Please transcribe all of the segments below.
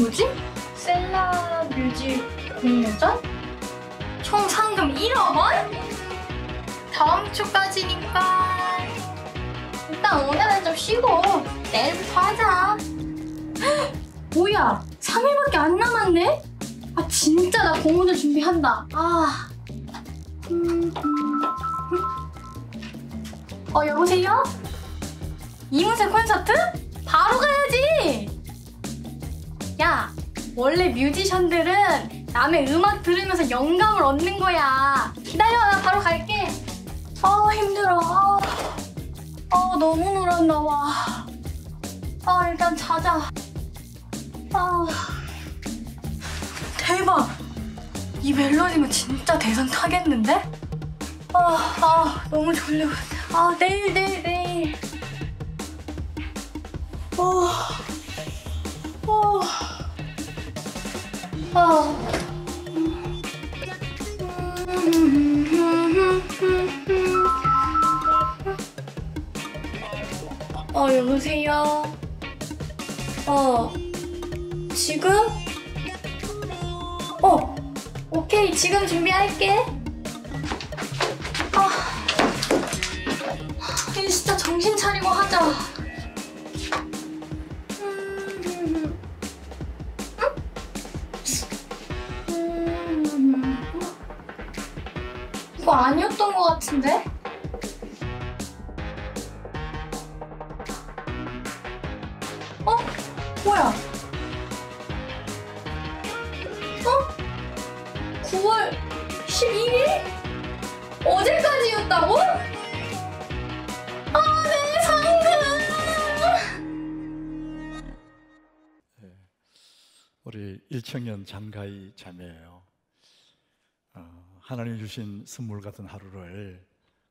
뭐지? 셀라 뮤직 공모전? 총 상금 1억 원? 다음 주까지니까 일단 오늘은 좀 쉬고 내일부터 하자. 뭐야, 3일밖에 안 남았네? 아 진짜 나 공모전 준비한다. 여보세요? 이문세 콘서트? 바로 가야지! 야, 원래 뮤지션들은 남의 음악 들으면서 영감을 얻는 거야. 기다려, 나 바로 갈게. 힘들어. 너무 놀았나 봐. 일단 자자. 대박! 이 멜로디면 진짜 대선 타겠는데? 너무 졸려. 내일. 여보세요? 지금? 오케이, 지금 준비할게. 이제 진짜 정신 차리고 하자. 이거 아니었던 것 같은데? 뭐야? 9월 12일? 어제까지였다고? 내 상금! 우리 일청년 장가희 자매예요. 하나님 주신 선물 같은 하루를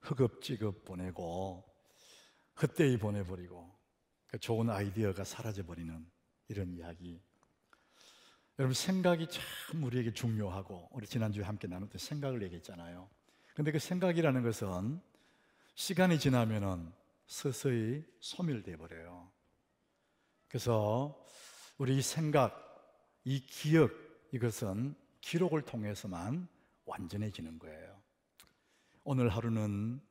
허겁지겁 보내고 헛되이 보내버리고 그 좋은 아이디어가 사라져버리는 이런 이야기. 여러분, 생각이 참 우리에게 중요하고 우리 지난주에 함께 나눴던 생각을 얘기했잖아요. 근데 그 생각이라는 것은 시간이 지나면은 서서히 소멸돼 버려요. 그래서 우리 이 생각, 이 기억, 이것은 기록을 통해서만 완전해지는 거예요. 오늘 하루는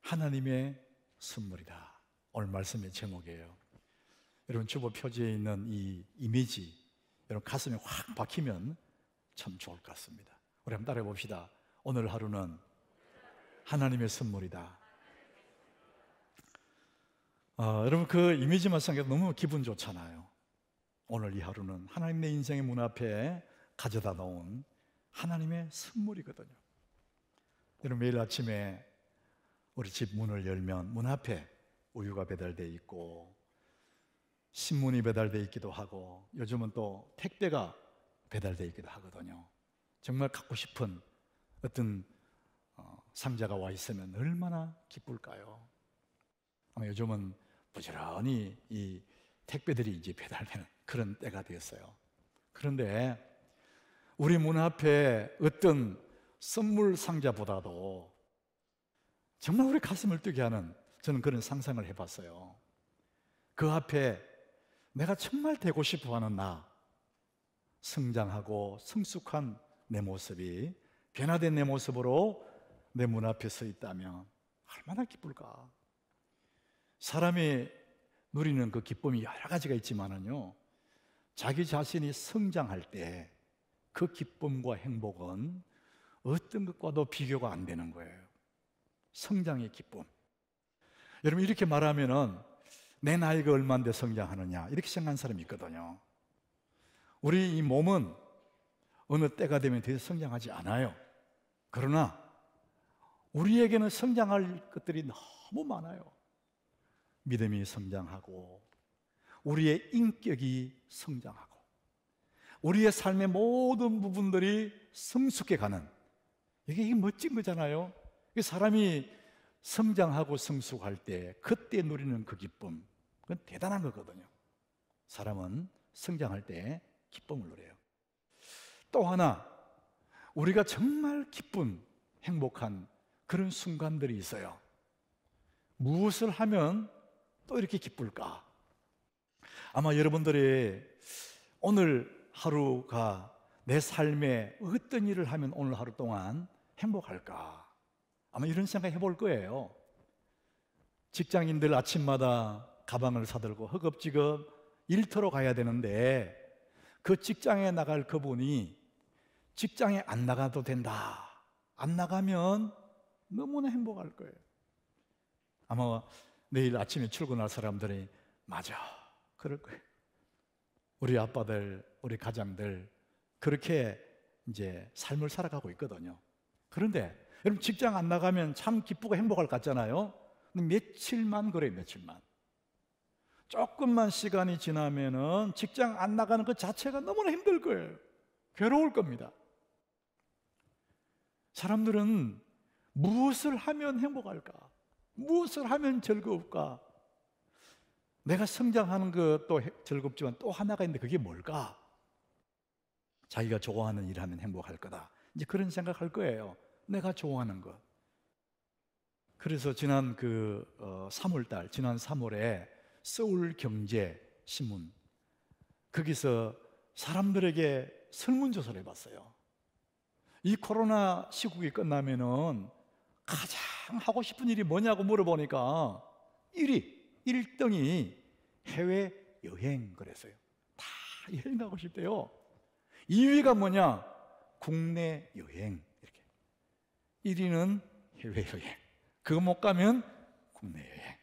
하나님의 선물이다. 오늘 말씀의 제목이에요. 여러분, 주보 표지에 있는 이 이미지 여러분 가슴에 확 박히면 참 좋을 것 같습니다. 우리 한번 따라해 봅시다. 오늘 하루는 하나님의 선물이다. 여러분, 그 이미지만 생각해도 너무 기분 좋잖아요. 오늘 이 하루는 하나님 내 인생의 문 앞에 가져다 놓은 하나님의 선물이거든요. 여러분, 매일 아침에 우리 집 문을 열면 문 앞에 우유가 배달되어 있고 신문이 배달되어 있기도 하고 요즘은 또 택배가 배달되어 있기도 하거든요. 정말 갖고 싶은 어떤 상자가 와 있으면 얼마나 기쁠까요? 아마 요즘은 부지런히 이 택배들이 이제 배달되는 그런 때가 되었어요. 그런데 우리 문 앞에 어떤 선물 상자보다도 정말 우리 가슴을 뛰게 하는, 저는 그런 상상을 해봤어요. 그 앞에 내가 정말 되고 싶어하는 나, 성장하고 성숙한 내 모습이 변화된 내 모습으로 내 문 앞에 서 있다면 얼마나 기쁠까. 사람이 누리는 그 기쁨이 여러 가지가 있지만은요, 자기 자신이 성장할 때 그 기쁨과 행복은 어떤 것과도 비교가 안 되는 거예요. 성장의 기쁨. 여러분, 이렇게 말하면은 내 나이가 얼마인데 성장하느냐 이렇게 생각하는 사람이 있거든요. 우리 이 몸은 어느 때가 되면 더 성장하지 않아요. 그러나 우리에게는 성장할 것들이 너무 많아요. 믿음이 성장하고 우리의 인격이 성장하고 우리의 삶의 모든 부분들이 성숙해가는, 이게 멋진 거잖아요. 사람이 성장하고 성숙할 때 그때 누리는 그 기쁨, 그건 대단한 거거든요. 사람은 성장할 때 기쁨을 누려요. 또 하나, 우리가 정말 기쁜, 행복한 그런 순간들이 있어요. 무엇을 하면 또 이렇게 기쁠까? 아마 여러분들이 오늘 하루가 내 삶에 어떤 일을 하면 오늘 하루 동안 행복할까? 아마 이런 생각 해볼 거예요. 직장인들 아침마다 가방을 사들고 허겁지겁 일터로 가야 되는데 그 직장에 나갈 그분이 직장에 안 나가도 된다. 안 나가면 너무나 행복할 거예요. 아마 내일 아침에 출근할 사람들이 맞아, 그럴 거예요. 우리 아빠들, 우리 가장들 그렇게 이제 삶을 살아가고 있거든요. 그런데 여러분 직장 안 나가면 참 기쁘고 행복할 것 같잖아요. 근데 며칠만 그래요, 며칠만. 조금만 시간이 지나면은 직장 안 나가는 그 자체가 너무나 힘들 거예요. 괴로울 겁니다. 사람들은 무엇을 하면 행복할까? 무엇을 하면 즐거울까? 내가 성장하는 것도 즐겁지만 또 하나가 있는데 그게 뭘까? 자기가 좋아하는 일 하면 행복할 거다. 이제 그런 생각할 거예요. 내가 좋아하는 것. 그래서 지난 3월달, 지난 3월에 서울경제신문 거기서 사람들에게 설문조사를 해봤어요. 이 코로나 시국이 끝나면은 가장 하고 싶은 일이 뭐냐고 물어보니까 1등이 해외여행 그랬어요. 다 여행 가고 싶대요. 2위가 뭐냐? 국내 여행. 이렇게. 1위는 해외여행. 그거 못 가면 국내 여행.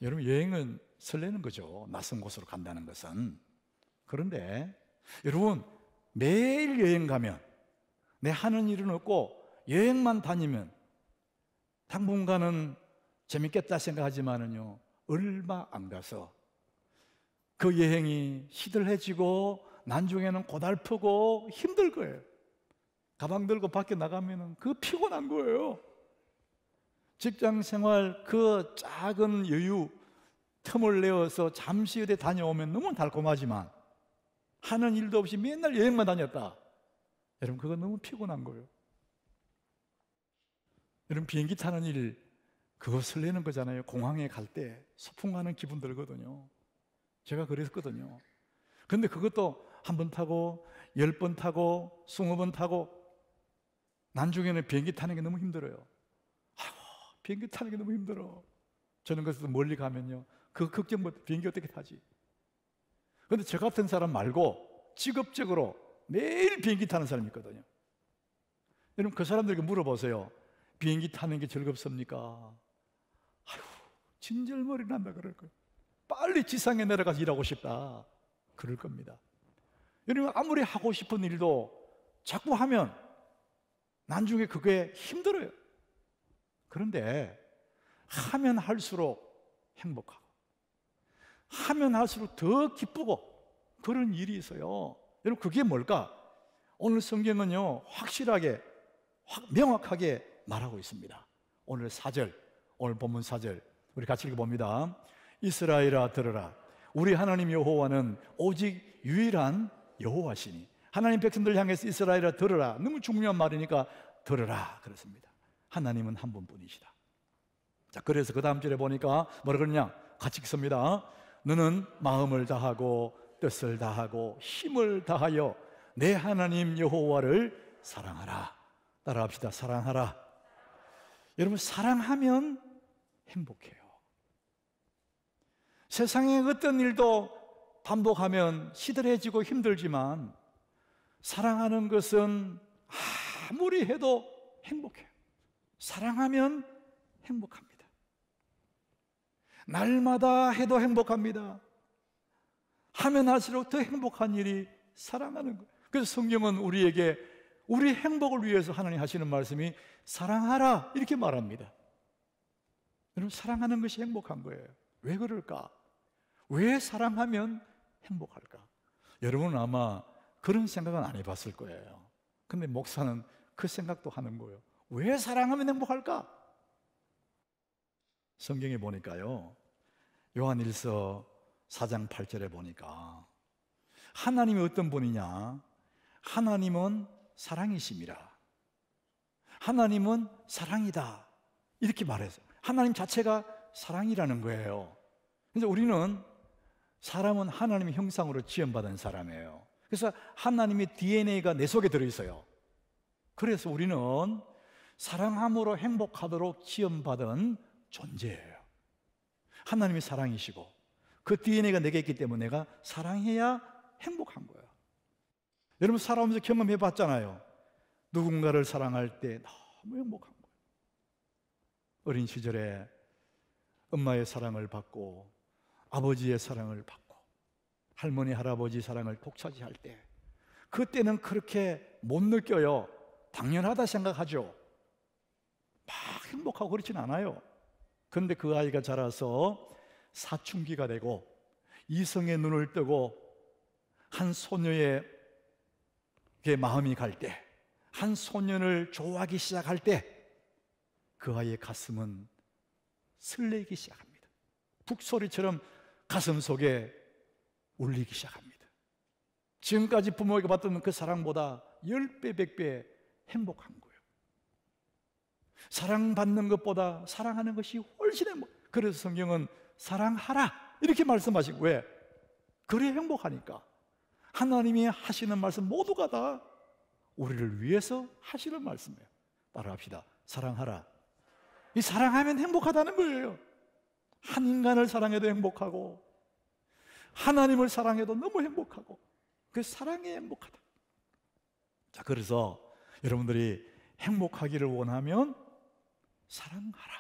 여러분 여행은 설레는 거죠. 낯선 곳으로 간다는 것은. 그런데 여러분 매일 여행 가면 내 하는 일은 없고 여행만 다니면 당분간은 재밌겠다 생각하지만은요 얼마 안 가서 그 여행이 시들해지고 나중에는 고달프고 힘들 거예요. 가방 들고 밖에 나가면은 그 피곤한 거예요. 직장 생활 그 작은 여유 틈을 내어서 잠시 어디 다녀오면 너무 달콤하지만 하는 일도 없이 맨날 여행만 다녔다. 여러분 그거 너무 피곤한 거예요. 여러분 비행기 타는 일 그거 설레는 거잖아요. 공항에 갈 때 소풍 가는 기분 들거든요. 제가 그랬거든요. 근데 그것도 한 번 타고 10번 타고 20번 타고 나중에는 비행기 타는 게 너무 힘들어요. 아이고 비행기 타는 게 너무 힘들어. 저는 그래서 멀리 가면요 그 걱정부터 비행기 어떻게 타지? 근데 저 같은 사람 말고 직업적으로 매일 비행기 타는 사람이 있거든요. 여러분 그 사람들에게 물어보세요. 비행기 타는 게 즐겁습니까? 아휴 진절머리 난다 그럴 거예요. 빨리 지상에 내려가서 일하고 싶다 그럴 겁니다. 여러분 아무리 하고 싶은 일도 자꾸 하면 나중에 그게 힘들어요. 그런데 하면 할수록 행복하고 하면 할수록 더 기쁘고 그런 일이 있어요. 여러분 그게 뭘까? 오늘 성경은요 확실하게 명확하게 말하고 있습니다. 오늘 4절, 오늘 본문 4절 우리 같이 읽어봅니다. 이스라엘아 들으라 우리 하나님 여호와는 오직 유일한 여호와시니. 하나님 백성들 향해서 이스라엘아 들으라. 너무 중요한 말이니까 들으라 그랬습니다. 하나님은 한 분뿐이시다. 자 그래서 그 다음 절에 보니까 뭐라 그러냐? 같이 읽습니다. 너는 마음을 다하고 뜻을 다하고 힘을 다하여 내 하나님 여호와를 사랑하라. 따라합시다. 사랑하라. 여러분 사랑하면 행복해요. 세상의 어떤 일도 반복하면 시들해지고 힘들지만 사랑하는 것은 아무리 해도 행복해요. 사랑하면 행복합니다. 날마다 해도 행복합니다. 하면 할수록 더 행복한 일이 사랑하는 거예요. 그래서 성경은 우리에게 우리 행복을 위해서 하나님 하시는 말씀이 사랑하라 이렇게 말합니다. 여러분 사랑하는 것이 행복한 거예요. 왜 그럴까? 왜 사랑하면 행복할까? 여러분은 아마 그런 생각은 안 해봤을 거예요. 근데 목사는 그 생각도 하는 거예요. 왜 사랑하면 행복할까? 성경에 보니까요 요한일서 4장 8절에 보니까 하나님이 어떤 분이냐? 하나님은 사랑이심이라. 하나님은 사랑이다 이렇게 말해서 하나님 자체가 사랑이라는 거예요. 그래서 우리는 사람은 하나님의 형상으로 지음받은 사람이에요. 그래서 하나님의 DNA가 내 속에 들어있어요. 그래서 우리는 사랑함으로 행복하도록 지음받은 존재예요. 하나님이 사랑이시고 그 DNA가 내게 있기 때문에 내가 사랑해야 행복한 거예요. 여러분 살아오면서 경험해 봤잖아요. 누군가를 사랑할 때 너무 행복한 거예요. 어린 시절에 엄마의 사랑을 받고 아버지의 사랑을 받고 할머니 할아버지 사랑을 독차지할 때 그때는 그렇게 못 느껴요. 당연하다 생각하죠. 막 행복하고 그렇진 않아요. 그런데 그 아이가 자라서 사춘기가 되고 이성의 눈을 뜨고 한 소녀의 마음이 갈 때, 한 소년을 좋아하기 시작할 때 그 아이의 가슴은 설레기 시작합니다. 북소리처럼 가슴 속에 울리기 시작합니다. 지금까지 부모에게 받던 그 사랑보다 10배, 100배 행복한 거예요. 사랑받는 것보다 사랑하는 것이 훨씬 행복. 그래서 성경은 사랑하라 이렇게 말씀하시고, 왜? 그래 행복하니까. 하나님이 하시는 말씀 모두가 다 우리를 위해서 하시는 말씀이에요. 따라합시다. 사랑하라. 이 사랑하면 행복하다는 거예요. 한 인간을 사랑해도 행복하고 하나님을 사랑해도 너무 행복하고, 그 사랑에 행복하다. 자, 그래서 여러분들이 행복하기를 원하면 사랑하라.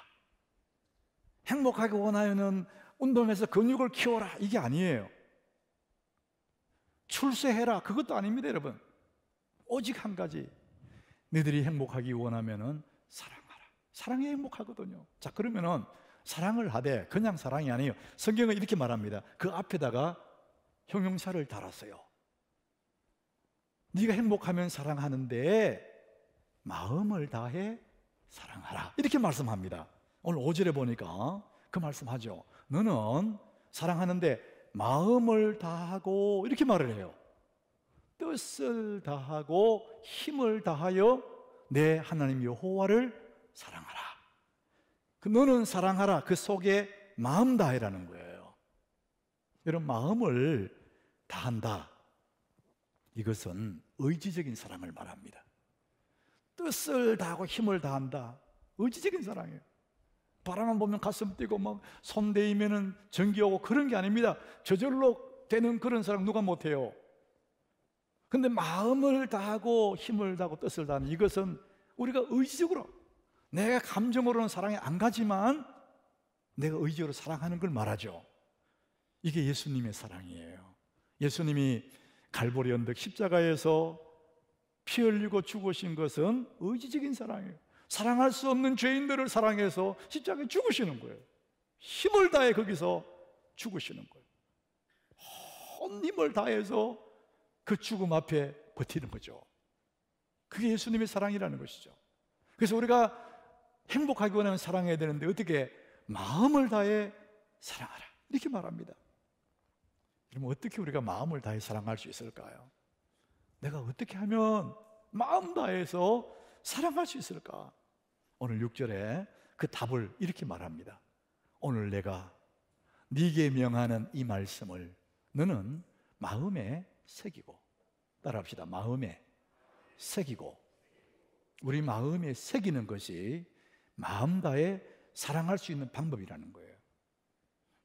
행복하기 원하면 운동해서 근육을 키워라, 이게 아니에요. 출세해라, 그것도 아닙니다. 여러분, 오직 한 가지, 너희들이 행복하기 원하면 사랑하라. 사랑이 행복하거든요. 자, 그러면은 사랑을 하되 그냥 사랑이 아니에요. 성경은 이렇게 말합니다. 그 앞에다가 형용사를 달았어요. 네가 행복하면 사랑하는데 마음을 다해 사랑하라, 이렇게 말씀합니다. 오늘 5절에 보니까 그 말씀하죠. 너는 사랑하는데 마음을 다하고, 이렇게 말을 해요. 뜻을 다하고 힘을 다하여 내 하나님 여호와를 사랑하라. 그 너는 사랑하라, 그 속에 마음 다해라는 거예요. 여러분, 마음을 다한다, 이것은 의지적인 사랑을 말합니다. 뜻을 다하고 힘을 다한다, 의지적인 사랑이에요. 바라만 보면 가슴 뛰고 막 손 대이면은 전기 오고 그런 게 아닙니다. 저절로 되는 그런 사랑 누가 못해요. 근데 마음을 다하고 힘을 다하고 뜻을 다하는, 이것은 우리가 의지적으로, 내가 감정으로는 사랑에 안 가지만 내가 의지로 사랑하는 걸 말하죠. 이게 예수님의 사랑이에요. 예수님이 갈보리 언덕 십자가에서 피 흘리고 죽으신 것은 의지적인 사랑이에요. 사랑할 수 없는 죄인들을 사랑해서 십자가에 죽으시는 거예요. 힘을 다해 거기서 죽으시는 거예요. 온 힘을 다해서 그 죽음 앞에 버티는 거죠. 그게 예수님의 사랑이라는 것이죠. 그래서 우리가 행복하기 원하면 사랑해야 되는데 어떻게? 마음을 다해 사랑하라, 이렇게 말합니다. 그러면 어떻게 우리가 마음을 다해 사랑할 수 있을까요? 내가 어떻게 하면 마음 다해서 사랑할 수 있을까? 오늘 6절에 그 답을 이렇게 말합니다. 오늘 내가 네게 명하는 이 말씀을 너는 마음에 새기고, 따라합시다. 마음에 새기고. 우리 마음에 새기는 것이 마음 다해 사랑할 수 있는 방법이라는 거예요.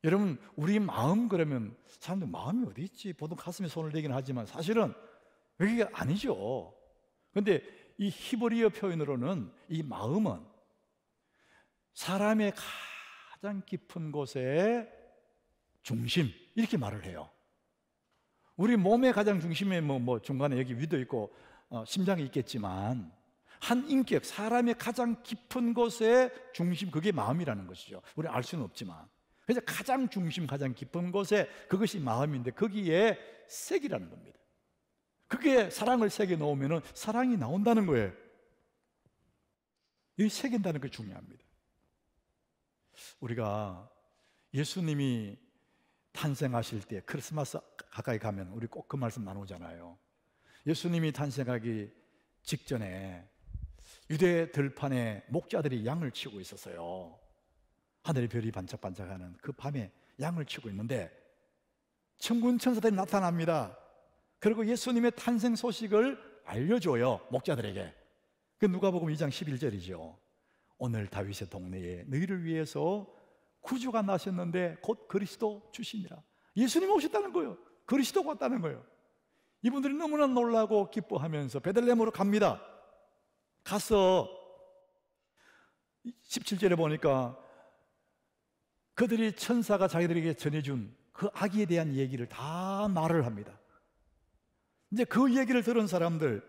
여러분, 우리 마음, 그러면 사람들 마음이 어디 있지? 보통 가슴에 손을 대긴 하지만 사실은 그게 아니죠. 그런데 이 히브리어 표현으로는 이 마음은 사람의 가장 깊은 곳의 중심, 이렇게 말을 해요. 우리 몸의 가장 중심에 뭐 중간에 여기 위도 있고 심장이 있겠지만, 한 인격, 사람의 가장 깊은 곳의 중심, 그게 마음이라는 것이죠. 우리는 알 수는 없지만, 그래서 가장 중심, 가장 깊은 곳에 그것이 마음인데 거기에 색이라는 겁니다. 그게 사랑을 새겨 놓으면 사랑이 나온다는 거예요. 이 새긴다는 게 중요합니다. 우리가 예수님이 탄생하실 때, 크리스마스 가까이 가면 우리 꼭 그 말씀 나누잖아요. 예수님이 탄생하기 직전에 유대 들판에 목자들이 양을 치고 있었어요. 하늘의 별이 반짝반짝하는 그 밤에 양을 치고 있는데 천군 천사들이 나타납니다. 그리고 예수님의 탄생 소식을 알려줘요, 목자들에게. 그 누가복음 2장 11절이죠. 오늘 다윗의 동네에 너희를 위해서 구주가 나셨는데 곧 그리스도 주시니라. 예수님 오셨다는 거예요. 그리스도가 왔다는 거예요. 이분들이 너무나 놀라고 기뻐하면서 베들레헴으로 갑니다. 가서 17절에 보니까 그들이 천사가 자기들에게 전해준 그 아기에 대한 얘기를 다 말을 합니다. 이제 그 얘기를 들은 사람들,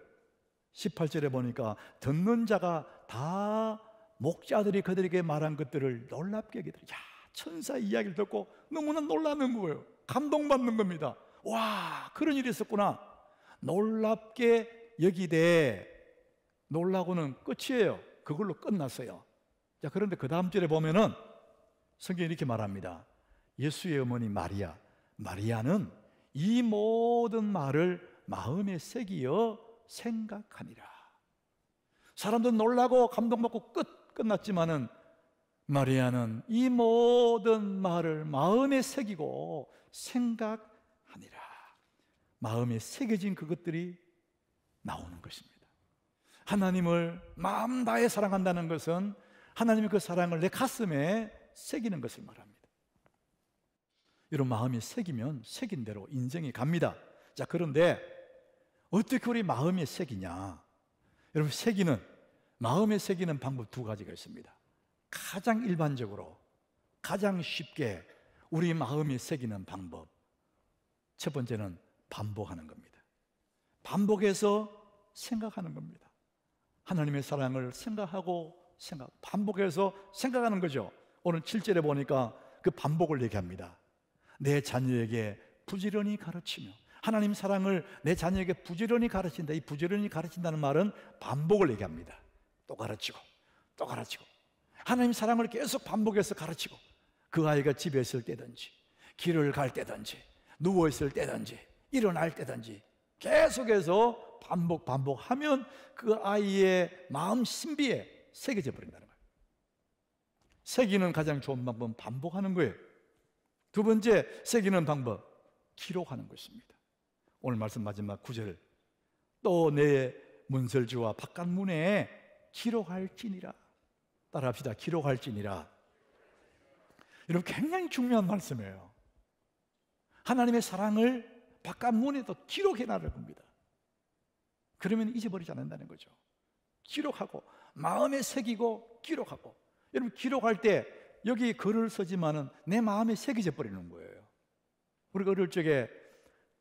18절에 보니까 듣는 자가 다 목자들이 그들에게 말한 것들을 놀랍게 여기더라. 야, 천사 이야기를 듣고 너무나 놀라는 거예요. 감동받는 겁니다. 와, 그런 일이 있었구나. 놀랍게 여기되, 놀라고는 끝이에요. 그걸로 끝났어요. 자, 그런데 그 다음 절에 보면은 성경이 이렇게 말합니다. 예수의 어머니 마리아, 마리아는 이 모든 말을 마음에 새기어 생각하니라. 사람들은 놀라고 감동받고 끝났지만은 마리아는 이 모든 말을 마음에 새기고 생각하니라. 마음에 새겨진 그것들이 나오는 것입니다. 하나님을 마음 다해 사랑한다는 것은 하나님의 그 사랑을 내 가슴에 새기는 것을 말합니다. 이런 마음이 새기면 새긴 대로 인생이 갑니다. 자, 그런데 어떻게 우리 마음에 새기냐? 여러분, 마음에 새기는 방법 두 가지가 있습니다. 가장 일반적으로, 가장 쉽게 우리 마음에 새기는 방법, 첫 번째는 반복하는 겁니다. 반복해서 생각하는 겁니다. 하나님의 사랑을 반복해서 생각하는 거죠. 오늘 7절에 보니까 그 반복을 얘기합니다. 내 자녀에게 부지런히 가르치며, 하나님 사랑을 내 자녀에게 부지런히 가르친다. 이 부지런히 가르친다는 말은 반복을 얘기합니다. 또 가르치고 또 가르치고, 하나님 사랑을 계속 반복해서 가르치고, 그 아이가 집에 있을 때든지 길을 갈 때든지 누워 있을 때든지 일어날 때든지 계속해서 반복하면 그 아이의 마음 신비에 새겨져 버린다는 거예요. 새기는 가장 좋은 방법은 반복하는 거예요. 두 번째 새기는 방법, 기록하는 것입니다. 오늘 말씀 마지막 9절, 또 내 문설주와 바깥문에 기록할지니라. 따라합시다. 기록할지니라. 여러분, 굉장히 중요한 말씀이에요. 하나님의 사랑을 바깥문에도 기록해놔야 겁니다. 그러면 잊어버리지 않는다는 거죠. 기록하고 마음에 새기고 기록하고. 여러분, 기록할 때 여기 글을 쓰지만은 내 마음에 새겨져 버리는 거예요. 우리가 어릴 적에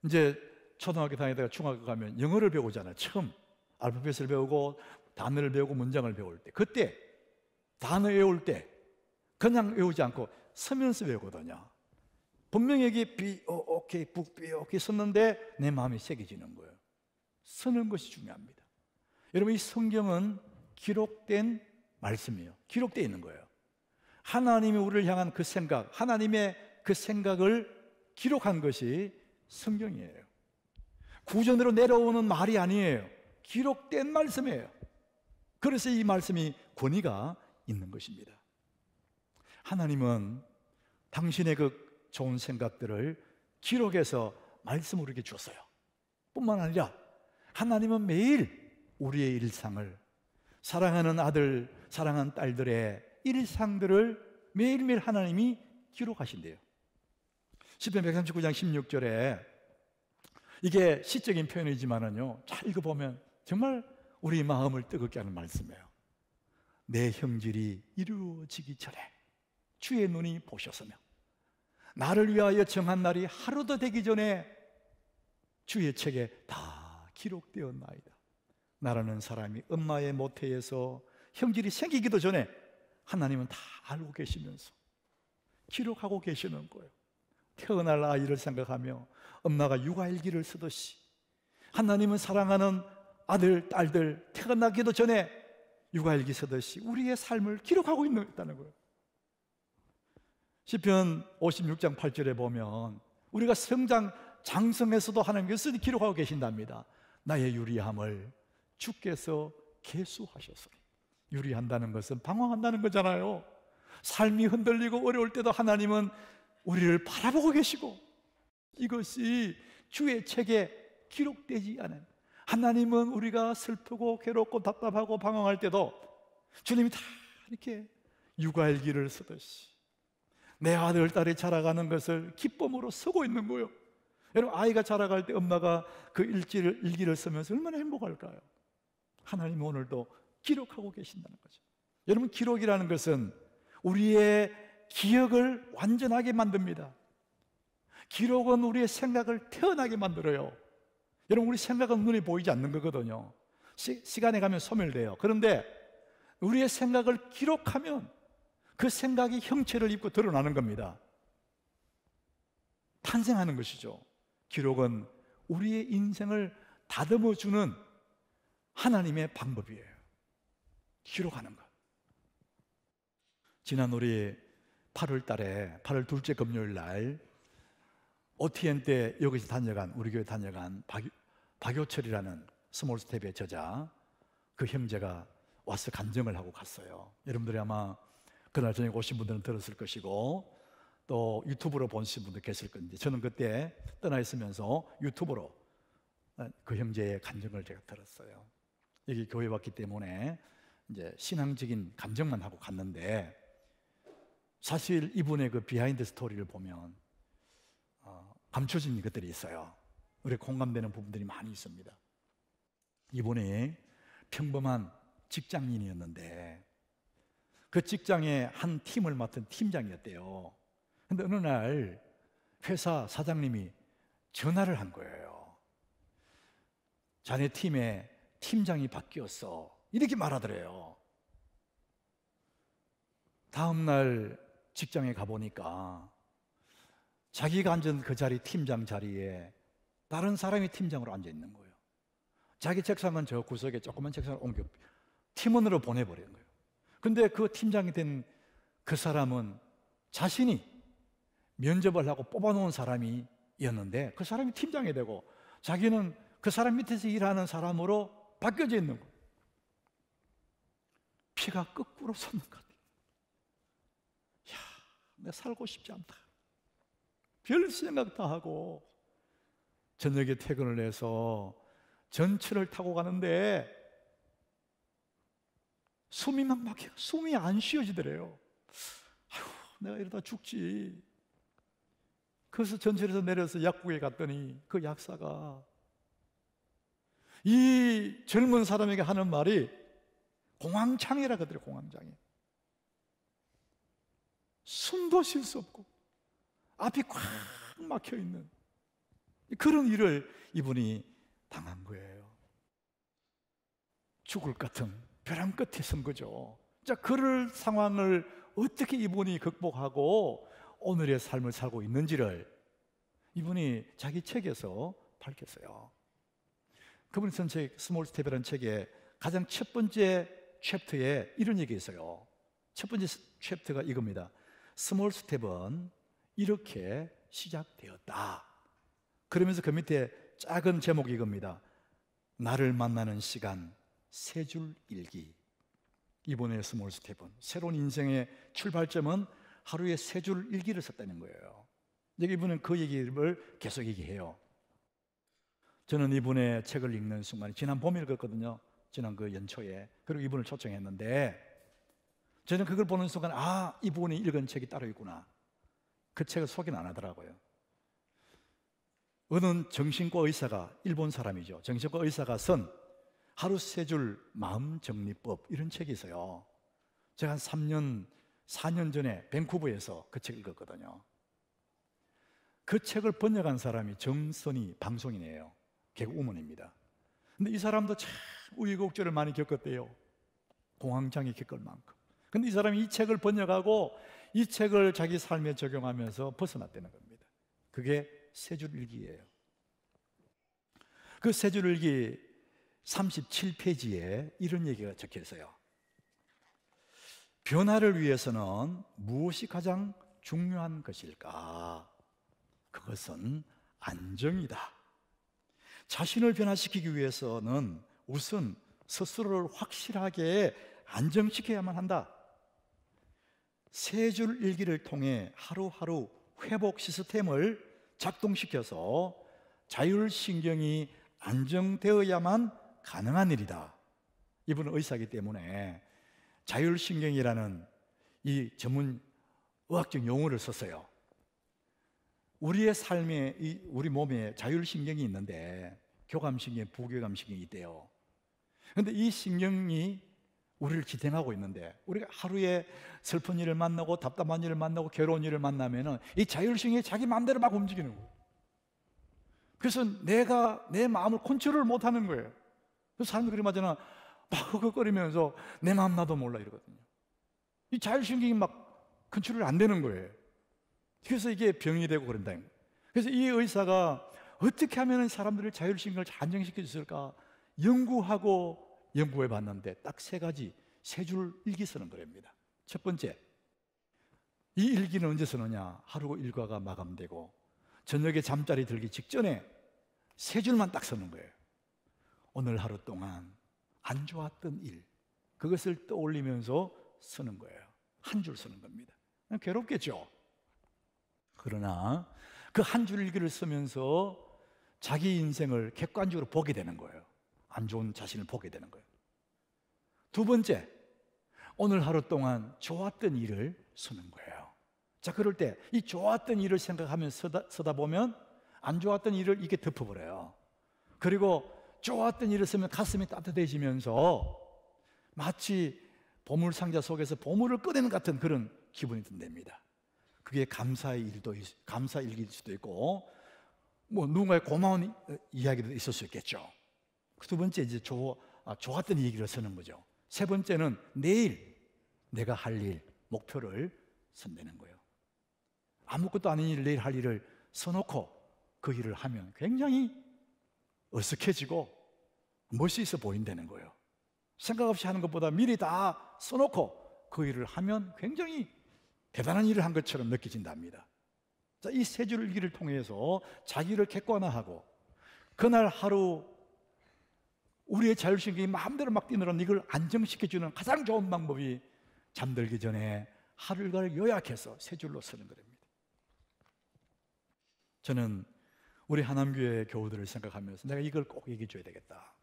이제 초등학교 다니다가 중학교 가면 영어를 배우잖아요. 처음 알파벳을 배우고 단어를 배우고 문장을 배울 때, 그때 단어 외울 때 그냥 외우지 않고 서면서 외우거든요. 분명히 여기 B-O-O-K, B-O-O-K 썼는데 내 마음에 새겨지는 거예요. 쓰는 것이 중요합니다. 여러분, 이 성경은 기록된 말씀이에요. 기록되어 있는 거예요. 하나님이 우리를 향한 그 생각, 하나님의 그 생각을 기록한 것이 성경이에요. 구전으로 내려오는 말이 아니에요. 기록된 말씀이에요. 그래서 이 말씀이 권위가 있는 것입니다. 하나님은 당신의 그 좋은 생각들을 기록해서 말씀으로 이렇게 줬어요. 뿐만 아니라 하나님은 매일 우리의 일상을, 사랑하는 아들, 사랑하는 딸들의 일상들을 매일매일 하나님이 기록하신대요. 시편 139장 16절에, 이게 시적인 표현이지만은요, 잘 읽어보면 정말 우리 마음을 뜨겁게 하는 말씀이에요. 내 형질이 이루어지기 전에 주의 눈이 보셨으며 나를 위하여 정한 날이 하루도 되기 전에 주의 책에 다 기록되었나이다. 나라는 사람이 엄마의 모태에서 형질이 생기기도 전에 하나님은 다 알고 계시면서 기록하고 계시는 거예요. 태어날 아이를 생각하며 엄마가 육아일기를 쓰듯이 하나님은 사랑하는 아들, 딸들 태어나기도 전에 육아일기 쓰듯이 우리의 삶을 기록하고 있다는 거예요. 시편 56장 8절에 보면 우리가 성장, 장성에서도 하나님께서 기록하고 계신답니다. 나의 유리함을 주께서 계수하셨으니. 유리한다는 것은 방황한다는 거잖아요. 삶이 흔들리고 어려울 때도 하나님은 우리를 바라보고 계시고 이것이 주의 책에 기록되지 않은, 하나님은 우리가 슬프고 괴롭고 답답하고 방황할 때도 주님이 다 이렇게 육아일기를 쓰듯이 내 아들, 딸이 자라가는 것을 기쁨으로 쓰고 있는 거예요. 여러분, 아이가 자라갈 때 엄마가 그 일기를 쓰면서 얼마나 행복할까요? 하나님이 오늘도 기록하고 계신다는 거죠. 여러분, 기록이라는 것은 우리의 기억을 완전하게 만듭니다. 기록은 우리의 생각을 태어나게 만들어요. 여러분, 우리 생각은 눈에 보이지 않는 거거든요. 시간에 가면 소멸돼요. 그런데 우리의 생각을 기록하면 그 생각이 형체를 입고 드러나는 겁니다. 탄생하는 것이죠. 기록은 우리의 인생을 다듬어주는 하나님의 방법이에요. 기록하는 것. 지난 우리 8월 달에 8월 둘째 금요일 날 OTN 때 여기서 다녀간, 우리 교회 다녀간 박효철이라는 스몰스텝의 저자, 그 형제가 와서 간증을 하고 갔어요. 여러분들이 아마 그날 저녁 오신 분들은 들었을 것이고 또 유튜브로 보신 분도 계실 건데, 저는 그때 떠나 있으면서 유튜브로 그 형제의 간증을 제가 들었어요. 여기 교회 왔기 때문에 이제 신앙적인 간증만 하고 갔는데, 사실 이분의 그 비하인드 스토리를 보면 감춰진 것들이 있어요. 우리 공감되는 부분들이 많이 있습니다. 이분이 평범한 직장인이었는데 그 직장의 한 팀을 맡은 팀장이었대요. 근데 어느 날 회사 사장님이 전화를 한 거예요. 자네 팀의 팀장이 바뀌었어, 이렇게 말하더래요. 다음 날 직장에 가보니까 자기가 앉은 그 자리, 팀장 자리에 다른 사람이 팀장으로 앉아 있는 거예요. 자기 책상은 저 구석에 조그만 책상을 옮겨 팀원으로 보내버린 거예요. 근데 그 팀장이 된 그 사람은 자신이 면접을 하고 뽑아놓은 사람이었는데 그 사람이 팀장이 되고 자기는 그 사람 밑에서 일하는 사람으로 바뀌어져 있는 거예요. 피가 거꾸로 솟는 것 같아요. 야, 내가 살고 싶지 않다. 별 생각 다 하고 저녁에 퇴근을 해서 전철을 타고 가는데 숨이 막 막혀, 숨이 안 쉬어지더래요. 아휴, 내가 이러다 죽지. 그래서 전철에서 내려서 약국에 갔더니 그 약사가 이 젊은 사람에게 하는 말이 공황장애라 그러더래요. 공황장애. 숨도 쉴 수 없고 앞이 꽉 막혀 있는 그런 일을 이분이 당한 거예요. 죽을 것 같은 벼랑 끝에 선 거죠. 자, 그럴 상황을 어떻게 이분이 극복하고 오늘의 삶을 살고 있는지를 이분이 자기 책에서 밝혔어요. 그분이 쓴 책, 스몰 스텝이라는 책에 가장 첫 번째 챕터에 이런 얘기 있어요. 첫 번째 챕터가 이겁니다. 스몰 스텝은 이렇게 시작되었다. 그러면서 그 밑에 작은 제목이 이겁니다. 나를 만나는 시간 세 줄 일기. 이번에 스몰 스텝은 새로운 인생의 출발점은 하루에 세 줄 일기를 썼다는 거예요. 이분은 그 얘기를 계속 얘기해요. 저는 이분의 책을 읽는 순간, 지난 봄에 읽었거든요. 지난 그 연초에. 그리고 이분을 초청했는데 저는 그걸 보는 순간 아, 이분이 읽은 책이 따로 있구나. 그 책을 소개는 안 하더라고요. 어느 정신과 의사가, 일본 사람이죠, 정신과 의사가 쓴 하루 세 줄 마음 정리법, 이런 책이 있어요. 제가 한 4년 전에 밴쿠버에서 그 책을 읽었거든요. 그 책을 번역한 사람이 정선희 방송인이에요. 개그우먼입니다. 근데 이 사람도 참 우여곡절을 많이 겪었대요. 공황장애 겪을 만큼. 근데 이 사람이 이 책을 번역하고 이 책을 자기 삶에 적용하면서 벗어났다는 겁니다. 그게 세 줄 일기예요. 그 세 줄 일기 37페이지에 이런 얘기가 적혀 있어요. 변화를 위해서는 무엇이 가장 중요한 것일까? 그것은 안정이다. 자신을 변화시키기 위해서는 우선 스스로를 확실하게 안정시켜야만 한다. 세 줄 일기를 통해 하루하루 회복 시스템을 작동시켜서 자율신경이 안정되어야만 가능한 일이다. 이분은 의사이기 때문에 자율신경이라는 이 전문 의학적 용어를 썼어요. 우리의 삶에, 우리 몸에 자율신경이 있는데 교감신경, 부교감신경이 있대요. 그런데 이 신경이 우리를 지탱하고 있는데, 우리가 하루에 슬픈 일을 만나고 답답한 일을 만나고 괴로운 일을 만나면은 이 자율신경이 자기 마음대로 막 움직이는 거예요. 그래서 내가 내 마음을 컨트롤 못하는 거예요. 그래서 사람들이 그리 맞잖아, 막 흑흑거리면서 내 마음 나도 몰라 이러거든요. 이 자율신경이 막 컨트롤 안 되는 거예요. 그래서 이게 병이 되고 그런다. 그래서 이 의사가 어떻게 하면 사람들을 자율신경을 안정시켜 줬을까 연구하고 연구해 봤는데 딱 세 가지, 세 줄 일기 쓰는 거랍니다. 첫 번째, 이 일기는 언제 쓰느냐? 하루 일과가 마감되고 저녁에 잠자리 들기 직전에 세 줄만 딱 쓰는 거예요. 오늘 하루 동안 안 좋았던 일, 그것을 떠올리면서 쓰는 거예요. 한 줄 쓰는 겁니다. 괴롭겠죠? 그러나 그 한 줄 일기를 쓰면서 자기 인생을 객관적으로 보게 되는 거예요. 안 좋은 자신을 보게 되는 거예요. 두 번째, 오늘 하루 동안 좋았던 일을 쓰는 거예요. 자, 그럴 때 이 좋았던 일을 생각하면서 쓰다 보면 안 좋았던 일을 이게 덮어버려요. 그리고 좋았던 일을 쓰면 가슴이 따뜻해지면서 마치 보물상자 속에서 보물을 꺼내는 같은 그런 기분이 든답니다. 그게 감사 일기일 수도 있고, 뭐 누군가의 고마운 이야기도 있을 수 있겠죠. 두 번째, 이제 좋았던 얘기를 쓰는 거죠. 세 번째는 내일 내가 할 일, 목표를 쓴다는 거예요. 아무것도 아닌 일, 내일 할 일을 써놓고 그 일을 하면 굉장히 어색해지고 멋이 있어 보인다는 거예요. 생각 없이 하는 것보다 미리 다 써놓고 그 일을 하면 굉장히 대단한 일을 한 것처럼 느껴진답니다. 자, 이 세 줄 일기를 통해서 자기를 객관화하고 그날 하루 우리의 자율신경이 마음대로 막 뛰는 이걸 안정시켜주는 가장 좋은 방법이 잠들기 전에 하루 일과를 요약해서 세 줄로 쓰는 겁니다. 저는 우리 하남교회 교우들을 생각하면서 내가 이걸 꼭 얘기해 줘야 되겠다.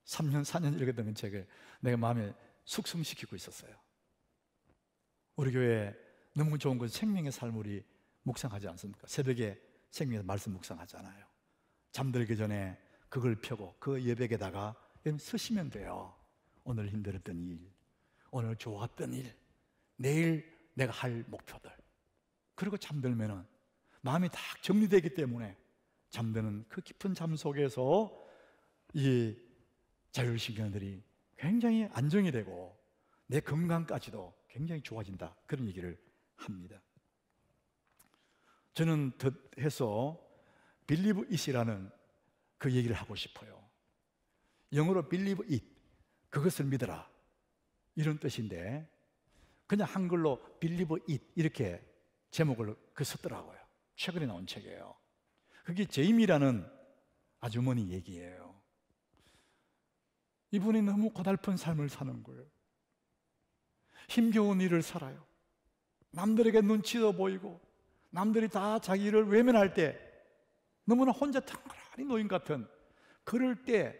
3년, 4년 읽었던 책을 내가 마음에 숙성시키고 있었어요. 우리 교회 너무 좋은 건 생명의 삶을 우리 묵상하지 않습니까? 새벽에 생명의 말씀 묵상하잖아요. 잠들기 전에 그걸 펴고 그 여백에다가 쓰시면 돼요. 오늘 힘들었던 일, 오늘 좋았던 일, 내일 내가 할 목표들. 그리고 잠들면은 마음이 딱 정리되기 때문에 잠드는 그 깊은 잠 속에서 이 자율신경들이 굉장히 안정이 되고 내 건강까지도 굉장히 좋아진다, 그런 얘기를 합니다. 저는 더해서 Believe It이라는 그 얘기를 하고 싶어요. 영어로 Believe It, 그것을 믿어라, 이런 뜻인데 그냥 한글로 Believe It 이렇게 제목을 썼더라고요. 최근에 나온 책이에요. 그게 제임이라는 아주머니 얘기예요. 이분이 너무 고달픈 삶을 사는 거예요. 힘겨운 일을 살아요. 남들에게 눈치도 보이고 남들이 다 자기를 외면할 때 너무나 혼자 탕그라니 노인 같은, 그럴 때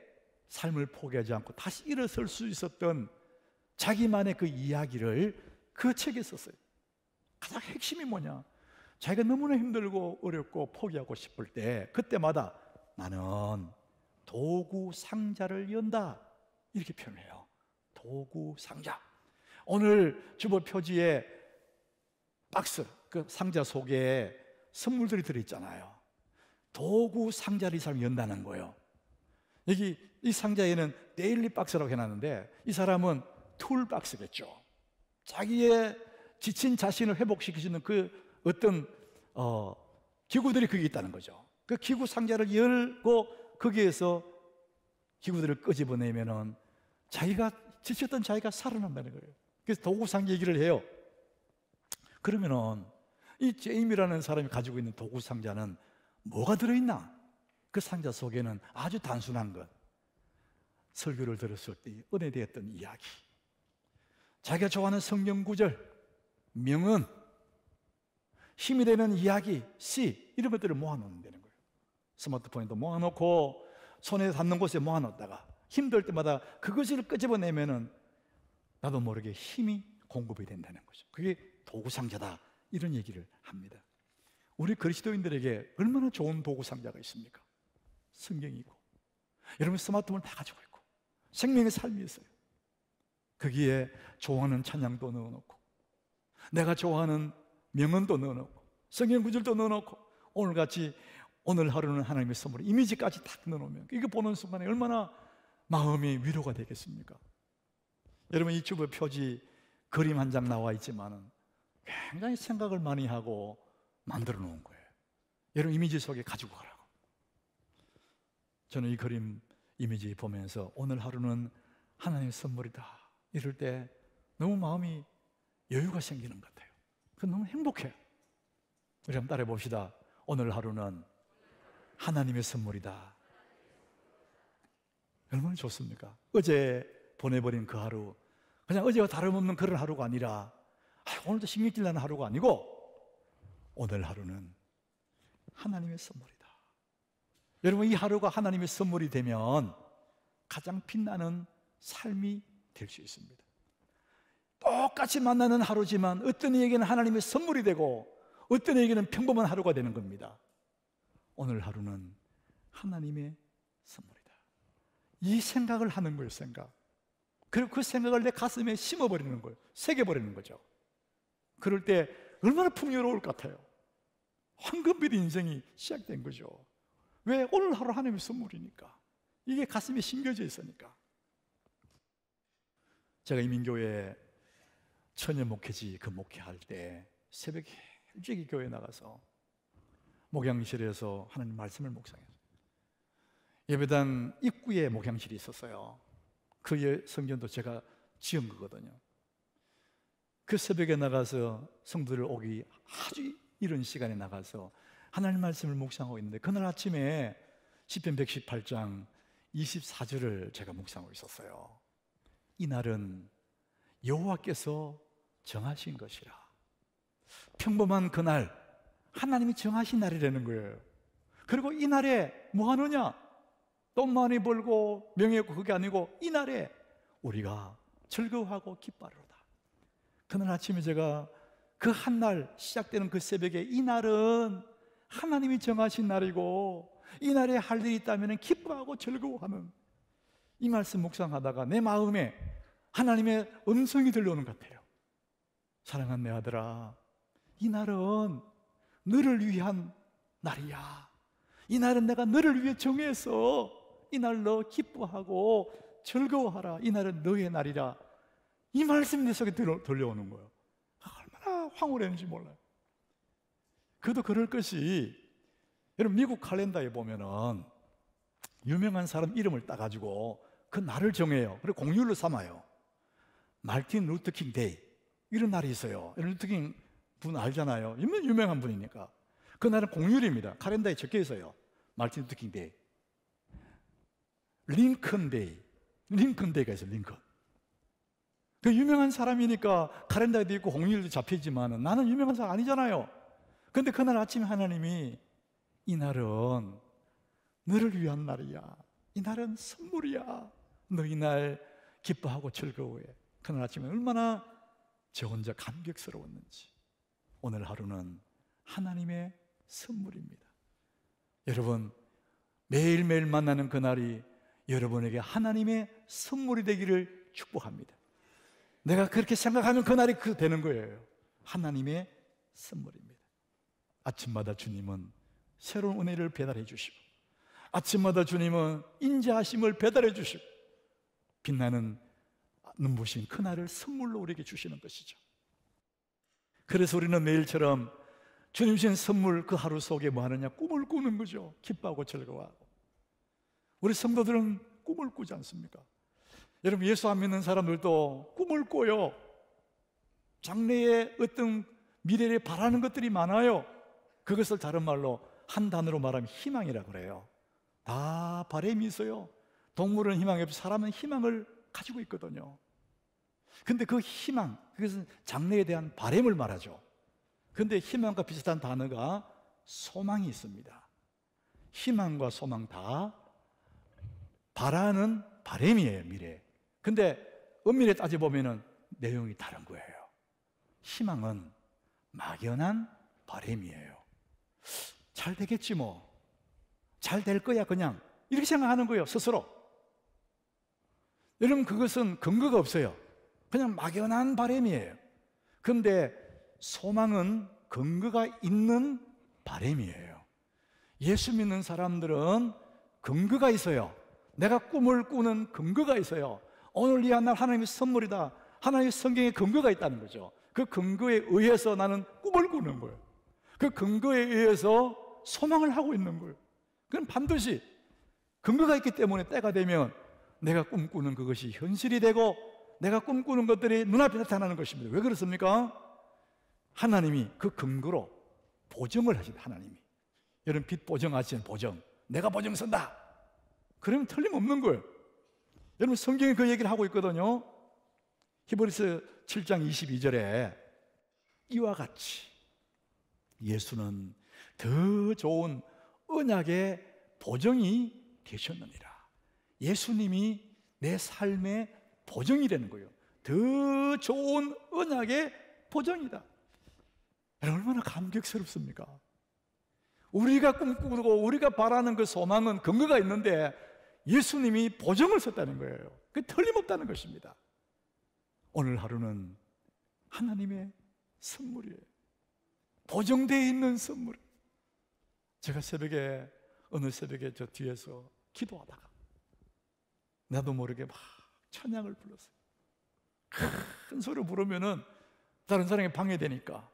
삶을 포기하지 않고 다시 일어설 수 있었던 자기만의 그 이야기를 그 책에 썼어요. 가장 핵심이 뭐냐? 자기가 너무나 힘들고 어렵고 포기하고 싶을 때 그때마다 나는 도구 상자를 연다, 이렇게 표현해요. 도구 상자. 오늘 주보 표지에 박스, 그 상자 속에 선물들이 들어있잖아요. 도구 상자를 이 사람이 연다는 거예요. 여기 이 상자에는 데일리 박스라고 해놨는데 이 사람은 툴 박스겠죠. 자기의 지친 자신을 회복시키는 그 어떤 기구들이 거기 있다는 거죠. 그 기구 상자를 열고 거기에서 기구들을 끄집어내면은 자기가 지쳤던 자기가 살아난다는 거예요. 그래서 도구 상자 얘기를 해요. 그러면은 이 제임이라는 사람이 가지고 있는 도구 상자는 뭐가 들어있나? 그 상자 속에는 아주 단순한 것, 설교를 들었을 때 은혜되었던 이야기, 자기가 좋아하는 성경 구절, 명언, 힘이 되는 이야기, 시 이런 것들을 모아놓는 거예요. 스마트폰에도 모아놓고 손에 닿는 곳에 모아놓다가 힘들 때마다 그것을 끄집어내면은 나도 모르게 힘이 공급이 된다는 거죠. 그게 도구상자다 이런 얘기를 합니다. 우리 그리스도인들에게 얼마나 좋은 도구상자가 있습니까? 성경이고, 여러분 스마트폰을 다 가지고 있고, 생명의 삶이 있어요. 거기에 좋아하는 찬양도 넣어놓고, 내가 좋아하는 명언도 넣어놓고, 성경 구절도 넣어놓고, 오늘같이 오늘 하루는 하나님의 선물, 이미지까지 딱 넣어놓으면 이거 보는 순간에 얼마나 마음이 위로가 되겠습니까? 여러분 유튜브 표지 그림 한 장 나와 있지만은 굉장히 생각을 많이 하고 만들어 놓은 거예요. 여러분 이미지 속에 가지고 가라고. 저는 이 그림 이미지 보면서 오늘 하루는 하나님의 선물이다 이럴 때 너무 마음이 여유가 생기는 것 같아요. 그 너무 행복해요. 우리 한번 따라해 봅시다. 오늘 하루는 하나님의 선물이다. 얼마나 좋습니까? 어제 보내버린 그 하루, 그냥 어제와 다름없는 그런 하루가 아니라 오늘도 신경질 나는 하루가 아니고 오늘 하루는 하나님의 선물이다. 여러분 이 하루가 하나님의 선물이 되면 가장 빛나는 삶이 될 수 있습니다. 똑같이 만나는 하루지만 어떤 이에게는 하나님의 선물이 되고 어떤 이에게는 평범한 하루가 되는 겁니다. 오늘 하루는 하나님의 선물이다. 이 생각을 하는 거예요. 생각. 그리고 그 생각을 내 가슴에 심어버리는 거예요. 새겨버리는 거죠. 그럴 때 얼마나 풍요로울 것 같아요. 황금빛 인생이 시작된 거죠. 왜? 오늘 하루 하나님의 선물이니까. 이게 가슴에 심겨져 있으니까. 제가 이민교회 처녀 목회지 그 목회할 때 새벽에 일찍이 교회에 나가서 목양실에서 하나님 말씀을 묵상했어요. 예배당 입구에 목양실이 있었어요. 그 성전도 제가 지은 거거든요. 그 새벽에 나가서 성도들 오기 아주 이른 시간에 나가서 하나님 말씀을 묵상하고 있는데 그날 아침에 시편 118장 24절을 제가 묵상하고 있었어요. 이날은 여호와께서 정하신 것이라. 평범한 그날 하나님이 정하신 날이라는 거예요. 그리고 이 날에 뭐 하느냐? 돈 많이 벌고 명예롭고 그게 아니고 이 날에 우리가 즐거워하고 기뻐하리로다. 그날 아침에 제가 그 한 날 시작되는 그 새벽에 이 날은 하나님이 정하신 날이고 이 날에 할 일이 있다면 기뻐하고 즐거워하는 이 말씀 묵상하다가 내 마음에 하나님의 음성이 들려오는 것 같아요. 사랑하는 내 아들아, 이 날은 너를 위한 날이야. 이 날은 내가 너를 위해 정해서 이 날 너 기뻐하고 즐거워하라. 이 날은 너의 날이라. 이 말씀이 내 속에 들려오는 거예요. 얼마나 황홀했는지 몰라요. 그래도 그럴 것이, 여러분 미국 칼렌더에 보면은 유명한 사람 이름을 따가지고 그 날을 정해요. 그리고 공휴일로 삼아요. 마틴 루터킹 데이 이런 날이 있어요. 루터킹 분 알잖아요. 유명한 분이니까. 그 날은 공휴일입니다. 칼렌더에 적혀 있어요. 마틴 루터킹 데이. 링컨 데이. 링컨 데이가 있어요. 링컨. 그 유명한 사람이니까 칼렌더에도 있고 공휴일도 잡히지만 나는 유명한 사람 아니잖아요. 근데 그날 아침에 하나님이 이 날은 너를 위한 날이야. 이 날은 선물이야. 너 이 날 기뻐하고 즐거워해. 그날 아침에 얼마나 저 혼자 감격스러웠는지. 오늘 하루는 하나님의 선물입니다. 여러분 매일매일 만나는 그날이 여러분에게 하나님의 선물이 되기를 축복합니다. 내가 그렇게 생각하면 그날이 되는 거예요. 하나님의 선물입니다. 아침마다 주님은 새로운 은혜를 배달해 주시고 아침마다 주님은 인자하심을 배달해 주시고 빛나는 눈부신 그날을 선물로 우리에게 주시는 것이죠. 그래서 우리는 매일처럼 주님 주신 선물 그 하루 속에 뭐 하느냐? 꿈을 꾸는 거죠. 기뻐하고 즐거워하고. 우리 성도들은 꿈을 꾸지 않습니까? 여러분 예수 안 믿는 사람들도 꿈을 꿔요. 장래에 어떤 미래를 바라는 것들이 많아요. 그것을 다른 말로 한 단어로 말하면 희망이라 그래요. 다 바람이 있어요. 동물은 희망이 없고 사람은 희망을 가지고 있거든요. 근데 그 희망, 그것은 장래에 대한 바람을 말하죠. 근데 희망과 비슷한 단어가 소망이 있습니다. 희망과 소망 다 바라는 바람이에요, 미래. 근데 엄밀히 따져보면 내용이 다른 거예요. 희망은 막연한 바람이에요. 잘 되겠지 뭐. 잘 될 거야 그냥. 이렇게 생각하는 거예요, 스스로. 여러분, 그것은 근거가 없어요. 그냥 막연한 바람이에요. 그런데 소망은 근거가 있는 바람이에요. 예수 믿는 사람들은 근거가 있어요. 내가 꿈을 꾸는 근거가 있어요. 오늘 이 한 날 하나님의 선물이다. 하나님의 성경에 근거가 있다는 거죠. 그 근거에 의해서 나는 꿈을 꾸는 거예요. 그 근거에 의해서 소망을 하고 있는 거예요. 그건 반드시 근거가 있기 때문에 때가 되면 내가 꿈꾸는 그것이 현실이 되고 내가 꿈꾸는 것들이 눈앞에 나타나는 것입니다. 왜 그렇습니까? 하나님이 그 근거로 보증을 하신다. 하나님이. 여러분, 빚 보증하시는 보증, 내가 보증 선다. 그러면 틀림없는 거예요. 여러분, 성경이 그 얘기를 하고 있거든요. 히브리서 7장 22절에 이와 같이 예수는 더 좋은 언약의 보증이 되셨느니라. 예수님이 내 삶의 보증이 되는 거예요. 더 좋은 언약의 보증이다. 얼마나 감격스럽습니까? 우리가 꿈꾸고 우리가 바라는 그 소망은 근거가 있는데 예수님이 보증을 썼다는 거예요. 그게 틀림없다는 것입니다. 오늘 하루는 하나님의 선물이에요. 보증되어 있는 선물. 제가 어느 새벽에 저 뒤에서 기도하다가 나도 모르게 막 찬양을 불렀어요. 큰 소리로 부르면은 다른 사람이 방해되니까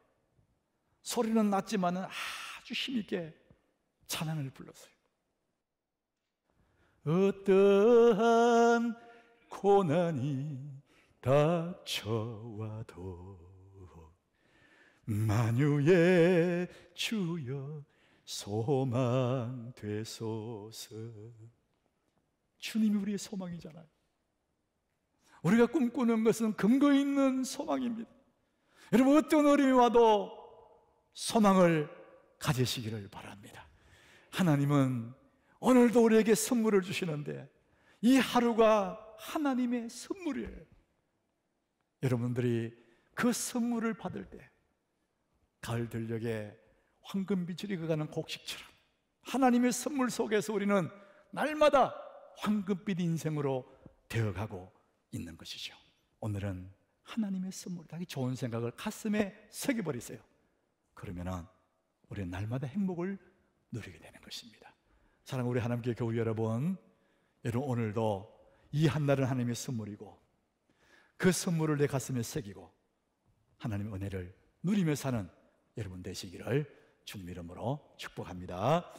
소리는 낮지만은 아주 힘있게 찬양을 불렀어요. 어떠한 고난이 닥쳐와도 만유의 주여 소망 되소서. 주님이 우리의 소망이잖아요. 우리가 꿈꾸는 것은 근거 있는 소망입니다. 여러분, 어떤 어려움이 와도 소망을 가지시기를 바랍니다. 하나님은 오늘도 우리에게 선물을 주시는데 이 하루가 하나님의 선물이에요. 여러분들이 그 선물을 받을 때 가을 들녘에 황금빛을 익어가는 곡식처럼 하나님의 선물 속에서 우리는 날마다 황금빛 인생으로 되어가고 있는 것이죠. 오늘은 하나님의 선물, 자기 좋은 생각을 가슴에 새겨버리세요. 그러면은 우리는 날마다 행복을 누리게 되는 것입니다. 사랑하는 우리 하나님께 교우 여러분, 오늘도 이 한날은 하나님의 선물이고 그 선물을 내 가슴에 새기고 하나님의 은혜를 누리며 사는 여러분 되시기를 주님 이름으로 축복합니다.